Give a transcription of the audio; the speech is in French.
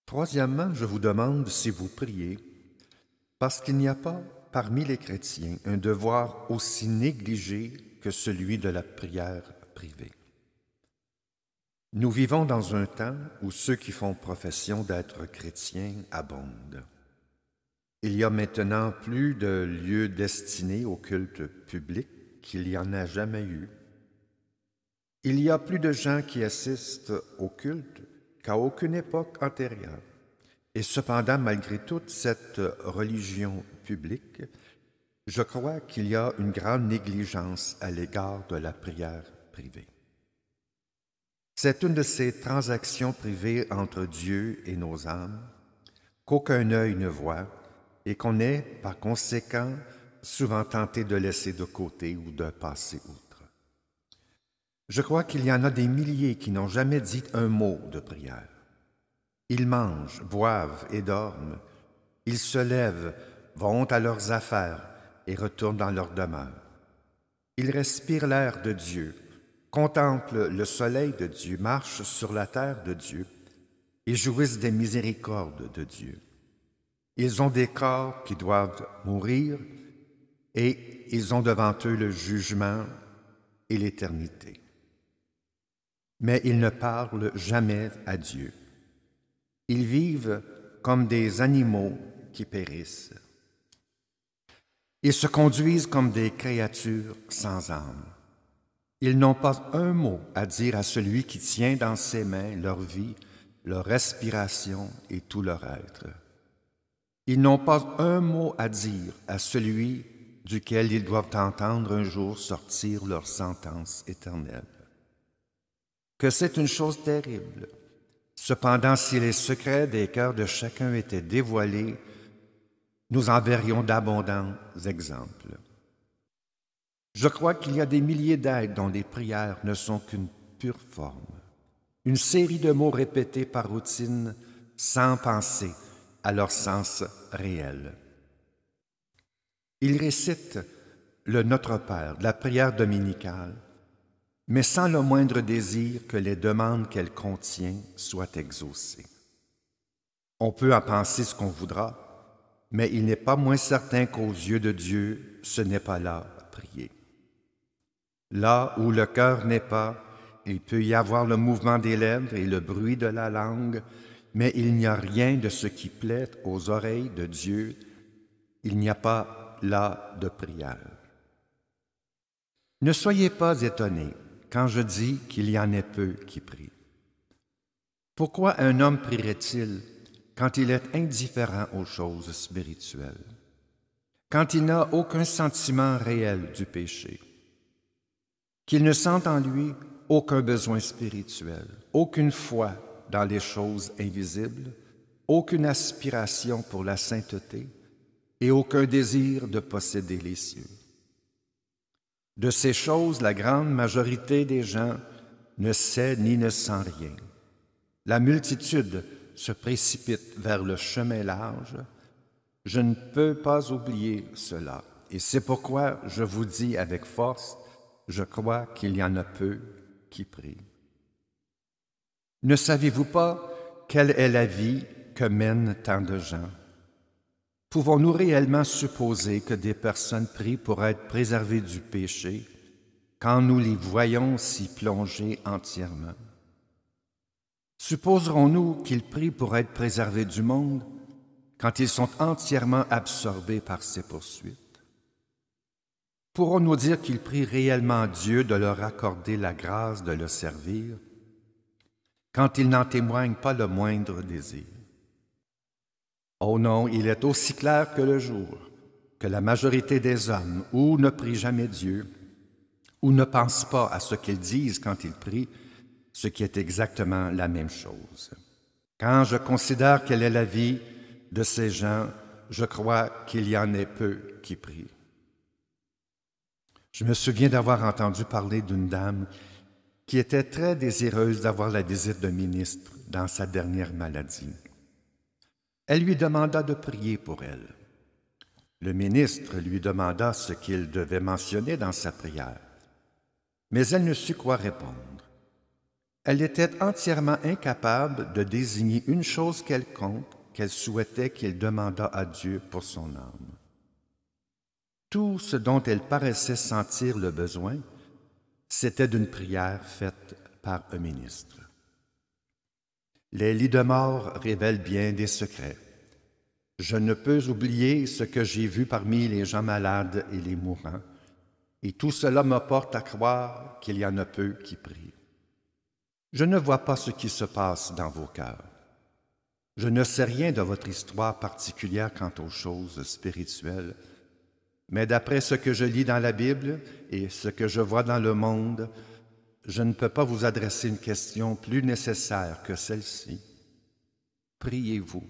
Troisièmement, je vous demande si vous priez, parce qu'il n'y a pas parmi les chrétiens un devoir aussi négligé que celui de la prière privée. Nous vivons dans un temps où ceux qui font profession d'être chrétiens abondent. Il y a maintenant plus de lieux destinés au culte public qu'il y en a jamais eu. Il y a plus de gens qui assistent au culte qu'à aucune époque antérieure. Et cependant, malgré toute cette religion publique, je crois qu'il y a une grande négligence à l'égard de la prière privée. C'est une de ces transactions privées entre Dieu et nos âmes qu'aucun œil ne voit et qu'on est, par conséquent, souvent tenté de laisser de côté ou de passer outre. Je crois qu'il y en a des milliers qui n'ont jamais dit un mot de prière. Ils mangent, boivent et dorment. Ils se lèvent, vont à leurs affaires et retournent dans leur demeure. Ils respirent l'air de Dieu, contemplent le soleil de Dieu, marchent sur la terre de Dieu et jouissent des miséricordes de Dieu. Ils ont des corps qui doivent mourir et ils ont devant eux le jugement et l'éternité. Mais ils ne parlent jamais à Dieu. Ils vivent comme des animaux qui périssent. Ils se conduisent comme des créatures sans âme. Ils n'ont pas un mot à dire à celui qui tient dans ses mains leur vie, leur respiration et tout leur être. Ils n'ont pas un mot à dire à celui duquel ils doivent entendre un jour sortir leur sentence éternelle. Que c'est une chose terrible. Cependant, si les secrets des cœurs de chacun étaient dévoilés, nous en verrions d'abondants exemples. Je crois qu'il y a des milliers d'êtres dont les prières ne sont qu'une pure forme, une série de mots répétés par routine sans penser à leur sens réel. Ils récitent le Notre Père, la prière dominicale, mais sans le moindre désir que les demandes qu'elle contient soient exaucées. On peut en penser ce qu'on voudra, mais il n'est pas moins certain qu'aux yeux de Dieu, ce n'est pas là prier. Là où le cœur n'est pas, il peut y avoir le mouvement des lèvres et le bruit de la langue, mais il n'y a rien de ce qui plaît aux oreilles de Dieu. Il n'y a pas là de prière. Ne soyez pas étonnés quand je dis qu'il y en ait peu qui prient. Pourquoi un homme prierait-il quand il est indifférent aux choses spirituelles, quand il n'a aucun sentiment réel du péché, qu'il ne sent en lui aucun besoin spirituel, aucune foi dans les choses invisibles, aucune aspiration pour la sainteté et aucun désir de posséder les cieux? De ces choses, la grande majorité des gens ne sait ni ne sent rien. La multitude se précipite vers le chemin large. Je ne peux pas oublier cela. Et c'est pourquoi je vous dis avec force, je crois qu'il y en a peu qui prient. Ne savez-vous pas quelle est la vie que mènent tant de gens? Pouvons-nous réellement supposer que des personnes prient pour être préservées du péché quand nous les voyons s'y plonger entièrement? Supposerons-nous qu'ils prient pour être préservés du monde quand ils sont entièrement absorbés par ses poursuites? Pourrons-nous dire qu'ils prient réellement Dieu de leur accorder la grâce de le servir quand ils n'en témoignent pas le moindre désir? Oh non, il est aussi clair que le jour que la majorité des hommes ou ne prient jamais Dieu, ou ne pensent pas à ce qu'ils disent quand ils prient, ce qui est exactement la même chose. Quand je considère quelle est la vie de ces gens, je crois qu'il y en ait peu qui prient. Je me souviens d'avoir entendu parler d'une dame qui était très désireuse d'avoir la visite d'un ministre dans sa dernière maladie. Elle lui demanda de prier pour elle. Le ministre lui demanda ce qu'il devait mentionner dans sa prière, mais elle ne sut quoi répondre. Elle était entièrement incapable de désigner une chose quelconque qu'elle souhaitait qu'il demandât à Dieu pour son âme. Tout ce dont elle paraissait sentir le besoin, c'était d'une prière faite par un ministre. Les lits de mort révèlent bien des secrets. Je ne peux oublier ce que j'ai vu parmi les gens malades et les mourants, et tout cela me porte à croire qu'il y en a peu qui prient. Je ne vois pas ce qui se passe dans vos cœurs. Je ne sais rien de votre histoire particulière quant aux choses spirituelles, mais d'après ce que je lis dans la Bible et ce que je vois dans le monde, je ne peux pas vous adresser une question plus nécessaire que celle-ci. Priez-vous.